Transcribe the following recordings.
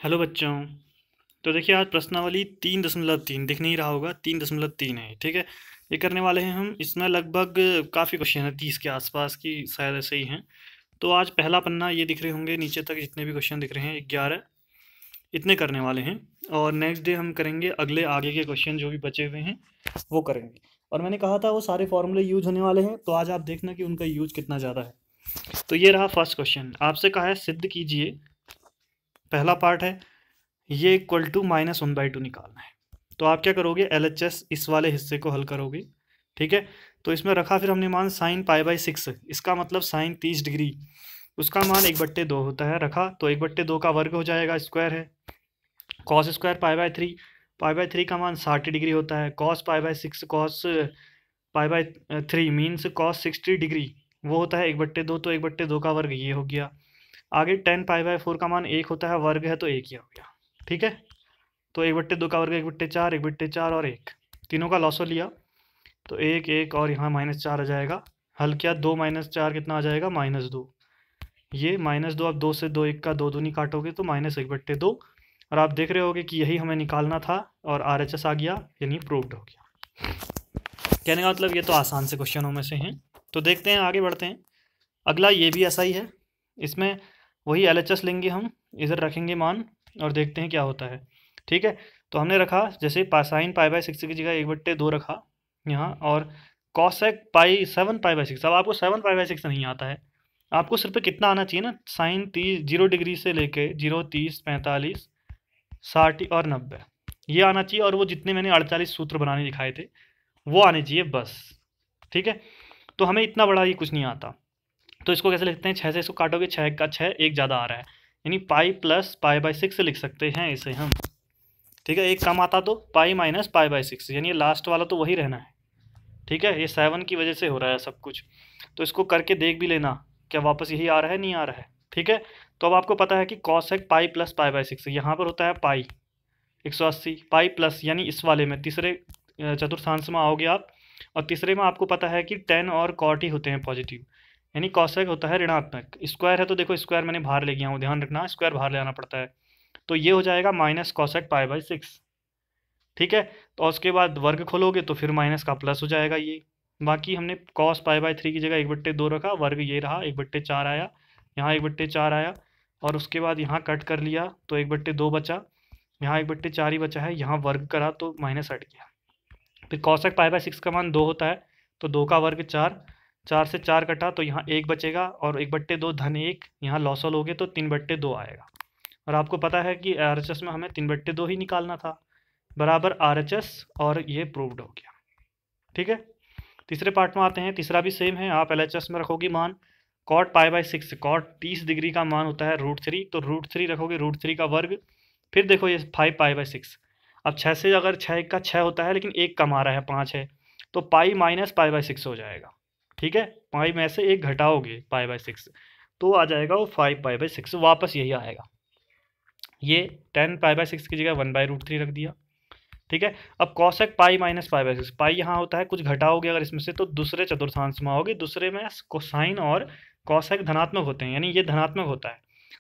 Hello बच्चों। तो देखिए आज प्रश्नावली 3.3 दिख नहीं रहा होगा, 3.3 है। ठीक है, ये करने वाले हैं हम। इसमें लगभग काफ़ी क्वेश्चन है, 30 के आसपास की शायद ऐसे ही हैं। तो आज पहला पन्ना ये दिख रहे होंगे, नीचे तक जितने भी क्वेश्चन दिख रहे हैं 11 इतने करने वाले हैं। और नेक्स्ट डे हम करेंगे अगले आगे के क्वेश्चन जो भी बचे हुए हैं वो करेंगे। और मैंने कहा था वो सारे फॉर्मूले यूज होने वाले हैं, तो आज आप देखना कि उनका यूज कितना ज़्यादा है। तो ये रहा फर्स्ट क्वेश्चन, आपसे कहा है सिद्ध कीजिए। पहला पार्ट है ये इक्वल टू -1/2 निकालना है। तो आप क्या करोगे, LHS इस वाले हिस्से को हल करोगे। ठीक है, तो इसमें रखा फिर हमने मान साइन π/6, इसका मतलब साइन 30 डिग्री, उसका मान 1/2 होता है। रखा तो 1/2 का वर्ग हो जाएगा, स्क्वायर है। कॉस स्क्वायर π/3, π/3 का मान 60 डिग्री होता है। Cos π/6 cos π/3 means cos 60 degree, वो होता है 1/2। तो 1/2 का वर्ग ये हो गया। आगे tan π/4 का मान 1 होता है, वर्ग है तो 1 ही हो गया। ठीक है, तो 1/2 का वर्ग 1/4, 1/4 और 1, तीनों का लॉसो लिया तो 1 1 और यहाँ -4 आ जाएगा। हल किया, 2 -4 कितना आ जाएगा, -2। ये -2, अब 2 से 2 1 का 2 दूनी काटोगे तो -1/2। और आप देख रहे होगे कि यही हमें निकालना था और RHS आ गया, यानी प्रूव्ड हो गया। कहने का मतलब ये तो आसान से क्वेश्चनों में से हैं। तो देखते हैं, आगे बढ़ते हैं। अगला ये भी ऐसा ही है, इसमें वही LHS लेंगे हम, इधर रखेंगे मान और देखते हैं क्या होता है। ठीक है, तो हमने रखा जैसे साइन π/6 की जगह 1/2 रखा यहाँ, और कॉसेक 7π/6। अब आपको 7π/6 नहीं आता है, आपको सिर्फ कितना आना चाहिए ना, साइन 0 डिग्री से लेके 0 30 45 60 और 90 ये आना चाहिए। और वो जितने मैंने 48 सूत्र बनाने दिखाए थे वो आने चाहिए बस। ठीक है, तो हमें इतना बड़ा ये कुछ नहीं आता। तो इसको कैसे लिखते हैं, 6 से इसको काटोगे, 6 का 6, एक ज़्यादा आ रहा है, यानी पाई प्लस π/6 लिख सकते हैं इसे हम। ठीक है, एक कम आता तो पाई माइनस π/6, यानी ये लास्ट वाला तो वही रहना है। ठीक है, ये 7 की वजह से हो रहा है सब कुछ। तो इसको करके देख भी लेना क्या वापस यही आ रहा है, नहीं आ रहा है। ठीक है, तो अब आपको पता है कि कॉसेक पाई प्लस π/6 यहाँ पर होता है पाई 180, पाई प्लस यानी इस वाले में तीसरे चतुर्थांश में आओगे आप। और तीसरे में आपको पता है कि टेन और कॉट ही होते हैं पॉजिटिव, यानी कॉसेक होता है ऋणात्मक। स्क्वायर है तो देखो स्क्वायर मैंने बाहर ले गया हूँ, ध्यान रखना स्क्वायर बाहर ले आना पड़ता है। तो ये हो जाएगा माइनस कॉसेक π/6। ठीक है, तो उसके बाद वर्ग खोलोगे तो फिर माइनस का प्लस हो जाएगा ये। बाकी हमने कॉस π/3 की जगह 1/2 रखा, वर्ग ये रहा 1/4 आया, यहाँ 1/4 आया। और उसके बाद यहाँ कट कर लिया तो 1/2 बचा, यहाँ 1/4 ही बचा है, यहाँ वर्ग करा तो माइनस हट गया। फिर कॉसेक π/6 का मान 2 होता है, तो 2 का वर्ग 4, 4 से 4 कटा तो यहाँ 1 बचेगा, और 1/2 धन 1, यहाँ लॉसल हो गए तो 3/2 आएगा। और आपको पता है कि RHS में हमें 3/2 ही निकालना था, बराबर RHS, और ये प्रूव्ड हो गया। ठीक है, तीसरे पार्ट में आते हैं। तीसरा भी सेम है, आप LHS में रखोगे मान कॉट π/6, कॉट 30 डिग्री का मान होता है √3, तो √3 रखोगे, √3 का वर्ग। फिर देखो ये 5π/6, अब 6 से अगर 6 का 6 होता है लेकिन एक कम आ रहा है 5 है, तो पाई माइनस π/6 हो जाएगा। ठीक है, पाई में से एक घटाओगे π/6 तो आ जाएगा वो 5π/6, वापस यही आएगा। ये 10π/6 की जगह 1/√3 रख दिया। ठीक है, अब कॉसेक पाई माइनस π/6, पाई यहाँ होता है, कुछ घटाओगे अगर इसमें से तो दूसरे चतुर्थांश में आओगे, दूसरे में कोसाइन और कॉसेक धनात्मक होते हैं, यानी ये धनात्मक होता है,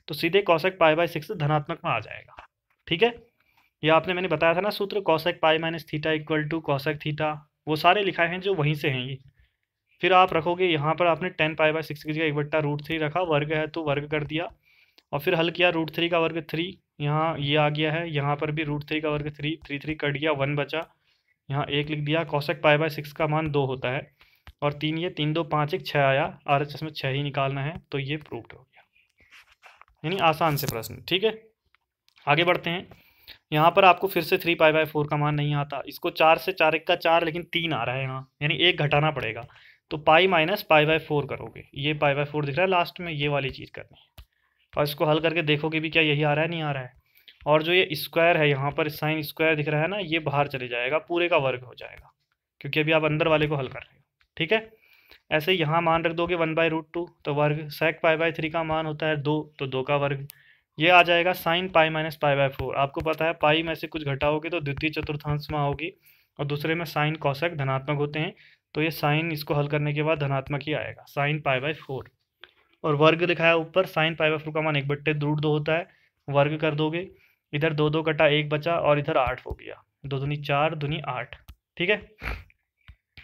तो सीधे कॉसेक π/6 धनात्मक में आ जाएगा। ठीक है, ये आपने मैंने बताया था ना सूत्र, cosec pi minus theta equal to cosec theta, वो सारे लिखाए हैं जो वहीं से हैं ये। फिर आप रखोगे यहाँ पर, आपने 10π/6 की जगह 1/√3 रखा, वर्ग है तो वर्ग कर दिया, और फिर हल किया, √3 का वर्ग 3, यहाँ ये आ गया है, यहाँ पर भी √3 का वर्ग 3, 3 3 कट गया, 1 बचा, यहाँ 1 लिख दिया। कॉसेक π/6 का मान 2 होता है, और 3 ये 3 2 5 1 6 आया, RHS में 6 ही निकालना है, तो ये प्रूव्ड हो गया, यानी आसान से प्रश्न। ठीक है, आगे बढ़ते हैं। यहाँ पर आपको फिर से 3π/4 का मान नहीं आता, इसको 4 से 4 1 का 4, लेकिन 3 आ रहा है यहाँ, यानी एक घटाना पड़ेगा, तो पाई माइनस π/4 करोगे, ये π/4 दिख रहा है लास्ट में, ये वाली चीज़ करनी है। और इसको हल करके देखोगे भी क्या यही आ रहा है, नहीं आ रहा है। और जो ये स्क्वायर है यहाँ पर साइन स्क्वायर दिख रहा है ना, ये बाहर चले जाएगा, पूरे का वर्ग हो जाएगा, क्योंकि अभी आप अंदर वाले को हल कर रहे हो। ठीक है, ऐसे यहाँ मान रख दोगे 1/√2, तो वर्ग सेक π/3 का मान होता है 2, तो 2 का वर्ग, ये आ जाएगा साइन पाई माइनस π/4। आपको पता है पाई में से कुछ घटाओगे तो द्वितीय चतुर्थांश में आओगी, और दूसरे में साइन कॉसेक धनात्मक होते हैं, तो ये साइन इसको हल करने के बाद धनात्मक ही आएगा, साइन π/4। और वर्ग दिखाया ऊपर, साइन π/4 का मान 1/√2 होता है, वर्ग कर दोगे इधर 2 2 कटा 1 बचा और इधर 8 हो गया, 2 दूनी 4 दूनी 8, ठीक है।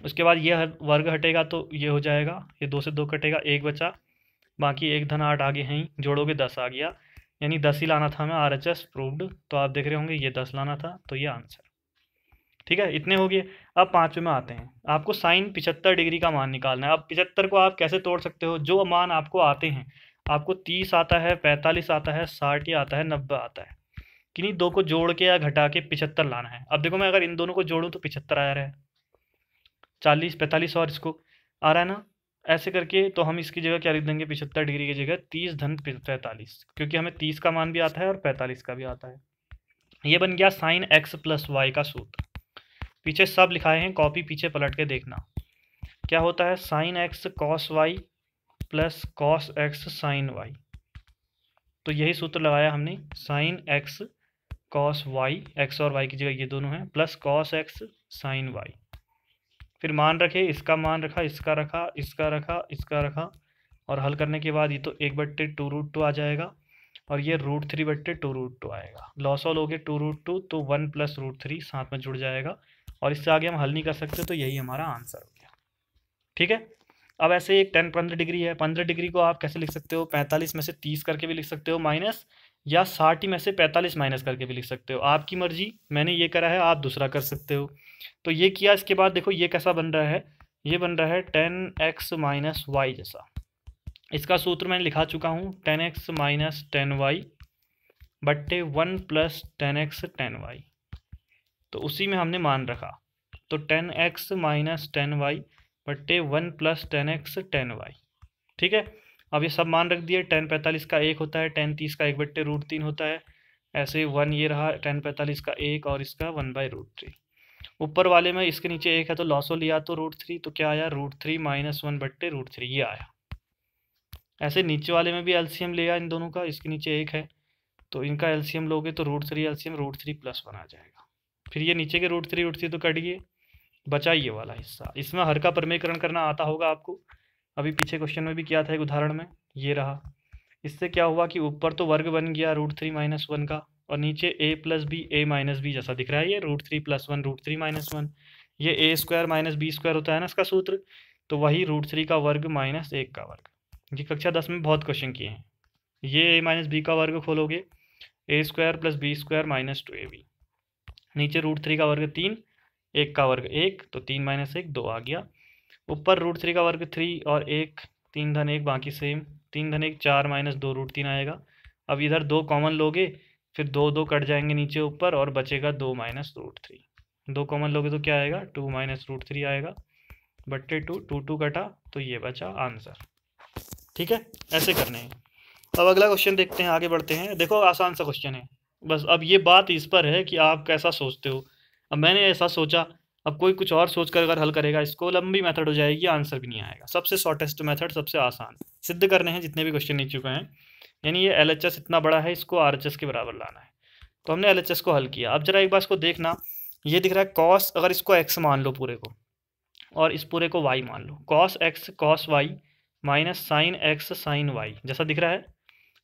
उसके बाद ये वर्ग हटेगा तो ये हो जाएगा, ये 2 से 2 कटेगा, 1 बचा, बाकी 1 धन 8 आगे हैं ही, जोड़ोगे 10 आ गया, यानी 10 ही लाना था हमें, RHS प्रूव्ड। तो आप देख रहे होंगे ये 10 लाना था, तो ये आंसर, ठीक है। इतने हो गए। अब 5वें में आते हैं, आपको साइन 75 डिग्री का मान निकालना है। अब 75 को आप कैसे तोड़ सकते हो, जो मान आपको आते हैं, आपको 30 आता है, 45 आता है, 60 आता है, 90 आता है, किन्हीं दो को जोड़ के या घटा के 75 लाना है। अब देखो मैं अगर इन दोनों को जोड़ूं तो 75 आ रहा है, 40 45 और इसको आ रहा है ना, ऐसे करके तो हम इसकी जगह क्या लिख देंगे, 75 डिग्री की जगह 30 धन 45, क्योंकि हमें 30 का मान भी आता है और 45 का भी आता है। ये बन गया साइन x प्लस वाई का सूत्र। पीछे सब लिखाए हैं, कॉपी पीछे पलट के देखना। क्या होता है, sine x cos y plus cos x sine y. तो यही सूत्र लगाया हमने, sine x cos y, x और y की जगह ये दोनों हैं, plus cos x sine y. फिर मान रखे, इसका मान रखा, इसका रखा, इसका रखा, इसका रखा, और हल करने के बाद ये तो 1/2√2 आ जाएगा, और ये √3/2√2 आएगा। लॉस ऑल हो गया 2√2, तो 1 + √3 साथ में जुड़ जाएगा, और इससे आगे हम हल नहीं कर सकते, तो यही हमारा आंसर हो गया, ठीक है। अब ऐसे एक 15 डिग्री है, 15 डिग्री को आप कैसे लिख सकते हो, 45 में से 30 करके भी लिख सकते हो माइनस, या 60 में से 45 माइनस करके भी लिख सकते हो, आपकी मर्जी। मैंने ये करा है, आप दूसरा कर सकते हो। तो ये किया, इसके बाद देखो ये कैसा बन रहा है, ये बन रहा है 10x माइनस वाई जैसा। इसका सूत्र मैंने लिखा चुका हूँ, 10x माइनस 10y बट्टे 1 + 10x 10y। तो उसी में हमने मान रखा, तो 10x माइनस 10y बट्टे 1 + 10x 10y, ठीक है। अब ये सब मान रख दिए, 10 45 का 1 होता है, 10 30 का 1/√3 होता है, ऐसे 1 ये रहा 10 45 का 1 और इसका 1/√3। ऊपर वाले में इसके नीचे 1 है तो लॉसो लिया तो √3, तो क्या आया, √3 - 1/√3 ये आया। ऐसे नीचे वाले में भी एलसीएम लिया इन दोनों का, इसके नीचे 1 है तो इनका एलसीएम लोगे तो √3 एलसीएम √3 + 1 आ जाएगा। फिर ये नीचे के √3 तो कट गए, बचा ये वाला हिस्सा। इसमें हर का प्रमेयकरण करना आता होगा आपको, अभी पीछे क्वेश्चन में भी किया था एक उदाहरण में, ये रहा। इससे क्या हुआ कि ऊपर तो वर्ग बन गया √3 - 1 का, और नीचे a + b a - b जैसा दिख रहा है, ये √3 + 1 √3 - 1, ये a² - b² होता है ना इसका सूत्र, तो वही √3 का वर्ग माइनस 1 का वर्ग। ये कक्षा 10 में बहुत क्वेश्चन किए हैं। ये a - b का वर्ग खोलोगे, a² + b² - 2ab, नीचे √3 का वर्ग 3, 1 का वर्ग 1, तो 3 - 1 2 आ गया। ऊपर √3 का वर्ग 3 और 1, 3 धन 1 बाकी सेम, 3 धन 1 4 - 2 √3 आएगा। अब इधर 2 कॉमन लोगे, फिर 2 2 कट जाएंगे नीचे ऊपर, और बचेगा 2 - √3। 2 कॉमन लोगे तो क्या आएगा, 2 - √3 आएगा, बट्टे 2, 2 2 कटा, तो ये बचा आंसर, ठीक है। ऐसे करने हैं। अब अगला क्वेश्चन देखते हैं, आगे बढ़ते हैं। देखो आसान सा क्वेश्चन है, बस अब ये बात इस पर है कि आप कैसा सोचते हो। अब मैंने ऐसा सोचा, अब कोई कुछ और सोच कर अगर हल करेगा, इसको लंबी मेथड हो जाएगी, आंसर भी नहीं आएगा। सबसे शॉर्टेस्ट मेथड, सबसे आसान सिद्ध करने हैं जितने भी क्वेश्चन नीचे चुके हैं। यानी ये LHS इतना बड़ा है, इसको RHS के बराबर लाना है, तो हमने LHS को हल किया। अब जरा एक बार इसको देखना, ये दिख रहा है कॉस, अगर इसको x मान लो पूरे को, और इस पूरे को y मान लो, cos x cos y minus sine x sine y जैसा दिख रहा है।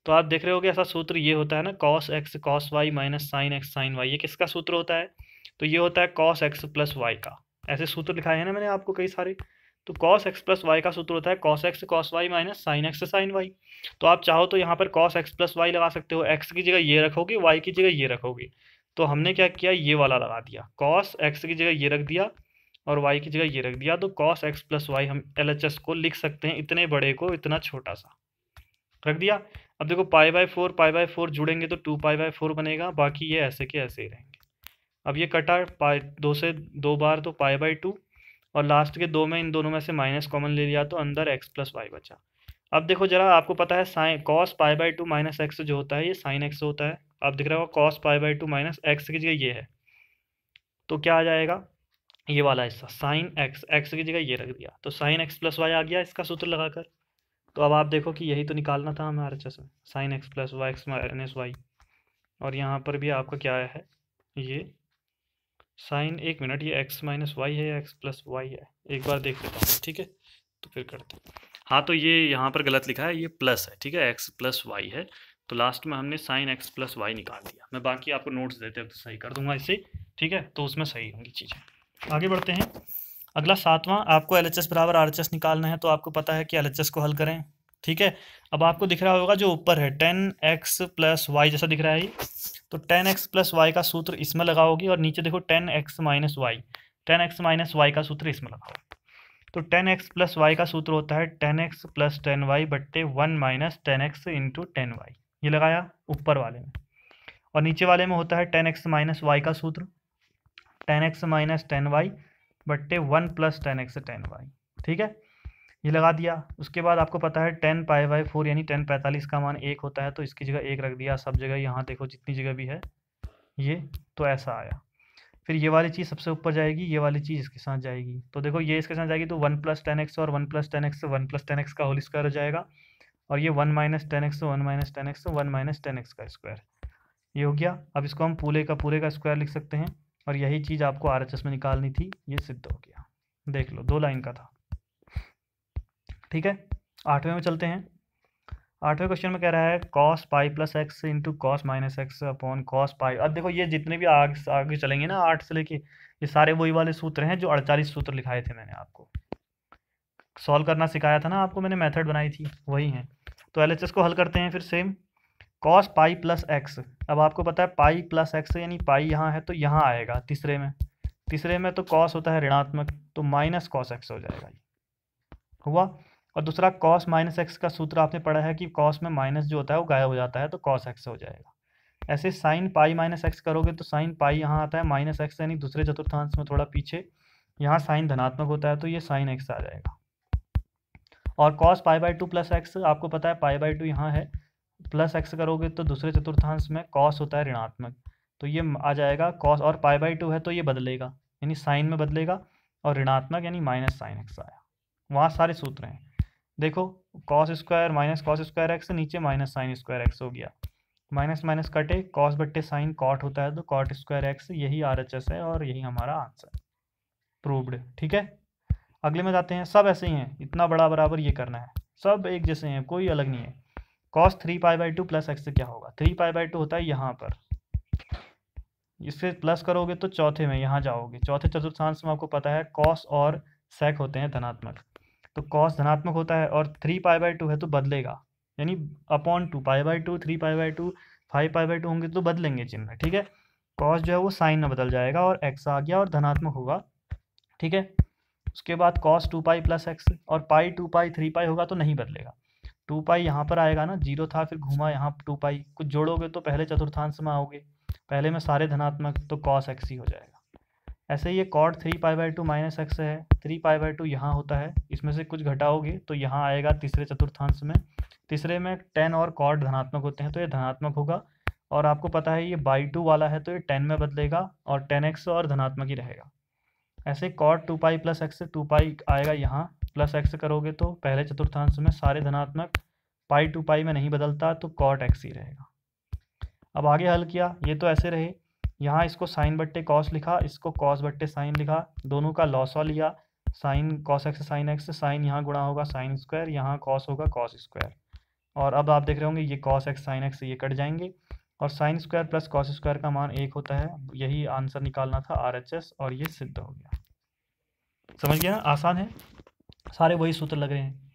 तो आप देख रहे होगे ऐसा सूत्र ये होता है ना, cos x cos y minus sine x sine y, ये किसका सूत्र होता है, तो ये होता है कॉस x + y का। ऐसे सूत्र लिखाए हैं ना मैंने आपको कई सारे। तो कॉस x + y का सूत्र होता है cos x cos y minus sine x sine y। तो आप चाहो तो यहाँ पर कॉस x + y लगा सकते हो, x की जगह ये रखोगे, y की जगह ये रखोगे। तो हमने क्या किया, ये वाला लगा दिया, कॉस x की जगह ये रख दिया और y की जगह ये रख दिया, तो कॉस x + y हम LHS को लिख सकते हैं, इतने बड़े को इतना छोटा सा रख दिया। अब देखो π/4 जुड़ेंगे तो 2π/4 बनेगा, बाकी ये ऐसे के ऐसे ही रहेंगे। अब ये कटा 2 से 2 बार तो π/2, और लास्ट के 2 में इन दोनों में से माइनस कॉमन ले लिया तो अंदर x + y बचा। अब देखो जरा, आपको पता है साइन कॉस π/2 माइनस x जो होता है ये साइन x होता है। अब दिख रहा होगा कॉस π/2 माइनस x की जगह ये है, तो क्या आ जाएगा, ये वाला हिस्सा साइन x की जगह ये रख दिया, तो साइन x + y आ गया इसका सूत्र लगाकर। तो अब आप देखो कि यही तो निकालना था हमें RHS में, sign x + y x - y, और यहाँ पर भी आपका क्या है, ये साइन, 1 मिनट, ये x - y है या x + y है, एक बार देख लेता हूँ, ठीक है, तो फिर करते हैं। हाँ, तो ये यहाँ पर गलत लिखा है, ये प्लस है, ठीक है, x + y है, तो लास्ट में हमने साइन एक्स प्लस वाई निकाल दिया। मैं बाकी आपको नोट्स देते वक्त सही कर दूंगा इसे, ठीक है, तो उसमें सही होंगी चीज़ें। आगे बढ़ते हैं। अगला 7वां, आपको LHS बराबर RHS निकालना है। तो आपको पता है कि LHS को हल करें, ठीक है। अब आपको दिख रहा होगा जो ऊपर है 10x प्लस वाई जैसा दिख रहा है ये, तो 10x प्लस वाई का सूत्र इसमें लगाओगे, और नीचे देखो 10x minus Y, 10x minus Y का सूत्र इसमें लगाओ। तो 10x प्लस वाई का सूत्र होता है 10x प्लस 10y बट्टे 1 माइनस 10x इंटू 10y। ये लगाया ऊपर वाले में, और नीचे वाले में होता है 10x माइनस वाई का सूत्र 10x माइनस 10y बट्टे 1 प्लस 10x 10y, ठीक है, ये लगा दिया। उसके बाद आपको पता है 10 पाई बाई 4 यानी 1045 का मान 1 होता है, तो इसकी जगह 1 रख दिया सब जगह, यहाँ देखो जितनी जगह भी है ये, तो ऐसा आया। फिर ये वाली चीज़ सबसे ऊपर जाएगी, ये वाली चीज़ इसके साथ जाएगी, तो देखो ये इसके साथ जाएगी तो 1 प्लस 10x और 1 प्लस 10x 1 प्लस 10x का होल स्क्वायर हो जाएगा, और ये 1 minus 10x 1 minus 10x 1 minus 10x का स्क्वायर, ये हो गया। अब इसको हम पूरे का स्क्वायर लिख सकते हैं, और यही चीज़ आपको RHS में निकालनी थी, ये सिद्ध हो गया। देख लो 2 लाइन का था, ठीक है। 8वें में चलते हैं। 8वें क्वेश्चन में कह रहा है cos pi plus x into cos minus x upon cos pi. अब देखो ये जितने भी आगे चलेंगे ना 8 से लेके, ये सारे वही वाले सूत्र हैं जो 48 सूत्र लिखाए थे, मैंने आपको सॉल्व करना सिखाया था ना आपको, मैंने मेथड बनाई थी, वही हैं। तो LHS को हल करते हैं फिर same, cos pi plus x. अब आपको पता है पाई प्लस एक्स यानी पाई यहाँ है तो यहाँ आएगा तीसरे में तो cos होता है ऋणात्मक, तो माइनस कॉस एक्स हो जाएगा, ये हुआ। और दूसरा cos माइनस एक्स का सूत्र आपने पढ़ा है कि cos में माइनस जो होता है वो गायब हो जाता है, तो cos एक्स हो जाएगा। ऐसे साइन पाई माइनस एक्स करोगे तो साइन पाई यहाँ आता है माइनस एक्स यानी दूसरे चतुर्थांश में थोड़ा पीछे, यहाँ साइन धनात्मक होता है तो ये साइन एक्स आ जाएगा। और cos pi by 2 plus x, आपको पता है पाई बाई 2 यहाँ है, प्लस एक्स करोगे तो दूसरे चतुर्थांश में cos होता है ऋणात्मक, तो ये आ जाएगा cos, और पाई बाई 2 है तो ये बदलेगा यानी साइन में बदलेगा, और ऋणात्मक यानी माइनस साइन एक्स आया। वहाँ सारे सूत्र हैं, देखो cos square minus cos square x, नीचे माइनस साइन स्क्वायर एक्स हो गया, माइनस माइनस कटे, कॉस बट्टे साइन कॉट होता है तो कॉट स्क्वायर एक्स, यही RHS है और यही हमारा आंसर प्रूव्ड, ठीक है। अगले में जाते हैं, सब ऐसे ही हैं, इतना बड़ा बराबर ये करना है, सब एक जैसे हैं, कोई अलग नहीं है। Cos 3 pi by 2 plus x से क्या होगा, 3 पाई बाई 2 होता है यहाँ पर, इससे प्लस करोगे तो चौथे में यहाँ जाओगे, चौथे चतुर्थांश में आपको पता है कॉस और सेक होते हैं धनात्मक, तो कॉस धनात्मक होता है, और 3 पाई बाई 2 है तो बदलेगा, यानी upon 2 pi by 2 3 pi by 2 5 pi by 2 होंगे तो बदलेंगे चिन्ह, ठीक है। कॉस जो है वो साइन में बदल जाएगा और एक्स आ गया और धनात्मक होगा, ठीक है। उसके बाद कॉस 2 पाई प्लस एक्स, और पाई 2 पाई 3 पाई होगा तो नहीं बदलेगा, 2 पाई यहाँ पर आएगा ना, जीरो था फिर घूमा यहाँ 2 पाई, कुछ जोड़ोगे तो पहले चतुर्थांश में आओगे, पहले में सारे धनात्मक तो कॉस एक्स ही हो जाएगा। ऐसे ही ये cot 3 pi by 2 minus x है, 3 पाई बाई 2 यहाँ होता है, इसमें से कुछ घटाओगे तो यहाँ आएगा तीसरे चतुर्थांश में, तीसरे में 10 और कॉट धनात्मक होते हैं तो ये धनात्मक होगा, और आपको पता है ये बाई 2 वाला है तो ये 10 में बदलेगा और 10x और धनात्मक ही रहेगा। ऐसे कॉट 2 पाई प्लस एक्स, 2 पाई आएगा यहाँ, प्लस एक्स करोगे तो पहले चतुर्थांश में सारे धनात्मक, पाई 2 पाई में नहीं बदलता तो कॉट एक्स ही रहेगा। अब आगे हल किया, ये तो ऐसे रहे, यहाँ इसको साइन बट्टे कॉस लिखा, इसको कॉस बट्टे साइन लिखा, दोनों का लॉसवा लिया, sine cos x sine x, sine यहाँ गुणा होगा साइन स्क्वायर, यहाँ कॉस होगा कॉस स्क्वायर, और अब आप देख रहे होंगे ये कॉस एक्स साइन एक्स ये कट जाएंगे, और sine square plus cos square का मान 1 होता है, यही आंसर निकालना था RHS, और ये सिद्ध हो गया। समझ गया, आसान है, सारे वही सूत्र लग रहे हैं।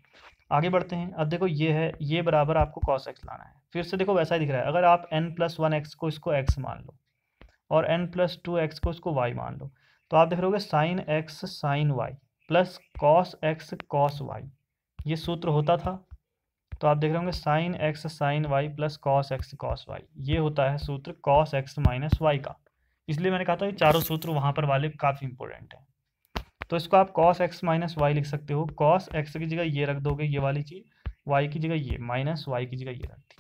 आगे बढ़ते हैं। अब देखो ये है, ये बराबर आपको कॉस एक्स लाना है, फिर से देखो वैसा ही दिख रहा है, अगर आप n+1 को इसको x मान लो और n+2 को इसको y मान लो, तो आप देख रहे होगे sine x sine y plus cos x cos y, ये सूत्र होता था, तो आप देख रहे होंगे sine x sine y plus cos x cos y, ये होता है सूत्र कॉस x माइनस y का, इसलिए मैंने कहा था ये चारों सूत्र वहाँ पर वाले काफ़ी इंपॉर्टेंट हैं। तो इसको आप cos x माइनस वाई लिख सकते हो, cos x की जगह ये रख दोगे ये वाली चीज़, y की जगह ये, माइनस y की जगह ये रख दी,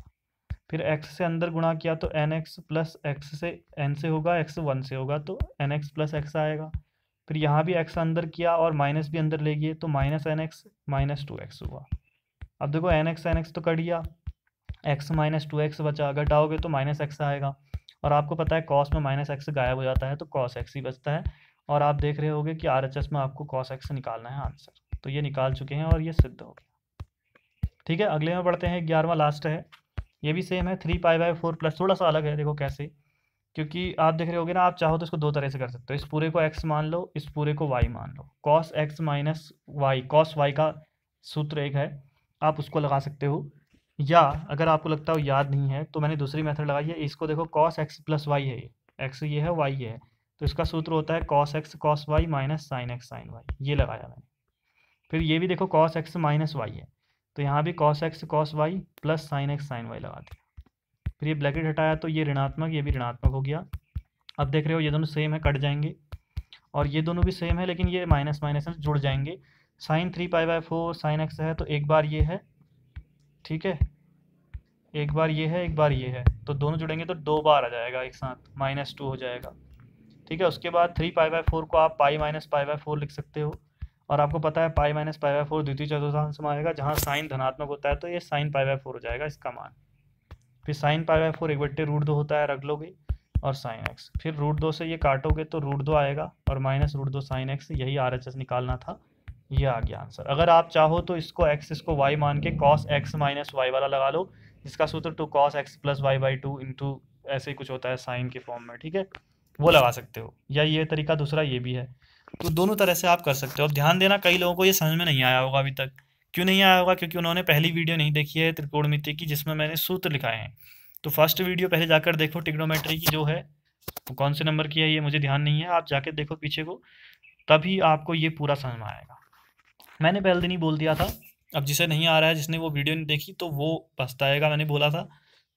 फिर x से अंदर गुणा किया तो nx प्लस x से n से होगा, x 1 से होगा तो nx प्लस x आएगा, फिर यहाँ भी x अंदर किया और माइनस भी अंदर ले गए तो माइनस nx माइनस 2x हुआ। अब देखो nx तो कट गया, x माइनस 2x बचा, घटाओगे तो माइनस x आएगा, और आपको पता है cos में माइनस x गायब हो जाता है तो cos x ही बचता है, और आप देख रहे होगे कि RHS में आपको cos x निकालना है आंसर, तो ये निकाल चुके हैं और ये सिद्ध हो गया। ठीक है, अगले में बढ़ते हैं, 11वां लास्ट है, ये भी सेम है 3π/4 प्लस, थोड़ा सा अलग है, देखो कैसे, क्योंकि आप देख रहे होगे ना, आप चाहो तो इसको दो तरह से कर सकते हो, इस पूरे को x मान लो, इस पूरे को y मान लो, cos x minus y, cos y का सूत्र एक है, आप उसको लगा सकते हो, या अगर आपको लगता हो याद नहीं है तो मैंने दूसरी मेथड लगाई है, इसको देखो cos x प्लस वाई है, ये x ये है, y ये है, तो इसका सूत्र होता है cos x cos y minus sin x sin y, ये लगाया मैंने। फिर ये भी देखो cos x माइनस वाई है, तो यहाँ भी cos x cos y plus sin x sin y लगा दिया। फिर ये ब्रैकेट हटाया तो ये ऋणात्मक, ये भी ऋणात्मक हो गया। अब देख रहे हो ये दोनों सेम है, कट जाएंगे, और ये दोनों भी सेम है लेकिन ये माइनस माइनस में जुड़ जाएंगे। साइन 3π/4 साइन एक्स है, तो एक बार ये है, ठीक है, एक बार ये है, एक बार ये है, तो दोनों जुड़ेंगे तो दो बार आ जाएगा एक साथ, -2 हो जाएगा, ठीक है। उसके बाद 3π/4 को आप पाई माइनस π/4 लिख सकते हो, और आपको पता है पाई माइनस π/4 द्वितीय चतुर्थांश में आएगा, जहाँ साइन धनात्मक होता है तो ये साइन π/4 हो जाएगा इसका मान। फिर साइन π/4 1/√2 होता है, रख लोगे, और साइन एक्स, फिर √2 से ये काटोगे तो √2 आएगा, और माइनस √2 साइन एक्स, यही RHS निकालना था, ये आ गया आंसर। अगर आप चाहो तो इसको x, इसको y मान के cos x माइनस वाई वाला लगा लो, इसका सूत्र 2 cos x plus y/2 into ऐसे ही कुछ होता है साइन के फॉर्म में, ठीक है, वो लगा सकते हो, या ये तरीका दूसरा ये भी है। तो दोनों तरह से आप कर सकते हो। अब ध्यान देना, कई लोगों को ये समझ में नहीं आया होगा अभी तक। क्यों नहीं आया होगा? क्योंकि उन्होंने पहली वीडियो नहीं देखी है त्रिकोणमिति की, जिसमें मैंने सूत्र लिखाए हैं। तो फर्स्ट वीडियो पहले जाकर देखो, ट्रिग्नोमेट्री की जो है, कौन से नंबर की है ये मुझे ध्यान नहीं है, आप जाके देखो पीछे को, तभी आपको ये पूरा समझ में आएगा। मैंने पहले दिन ही बोल दिया था, अब जिसे नहीं आ रहा है, जिसने वो वीडियो नहीं देखी, तो वो पछताएगा, मैंने बोला था,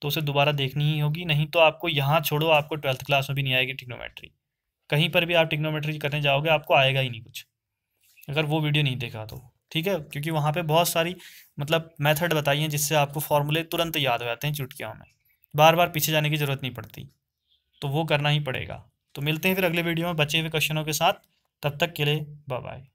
तो उसे दोबारा देखनी ही होगी, नहीं तो आपको यहाँ छोड़ो, आपको 12th क्लास में भी नहीं आएगी ट्रिग्नोमेट्री, कहीं पर भी आप ट्रिग्नोमेट्री करने जाओगे आपको आएगा ही नहीं कुछ, अगर वो वीडियो नहीं देखा तो, ठीक है। क्योंकि वहाँ पे बहुत सारी मतलब मेथड बताई हैं जिससे आपको फॉर्मूले तुरंत याद हो जाते हैं चुटकियों में, बार बार पीछे जाने की ज़रूरत नहीं पड़ती, तो वो करना ही पड़ेगा। तो मिलते हैं फिर अगले वीडियो में बचे हुए क्वेश्चनों के साथ, तब तक के लिए बाय बाय।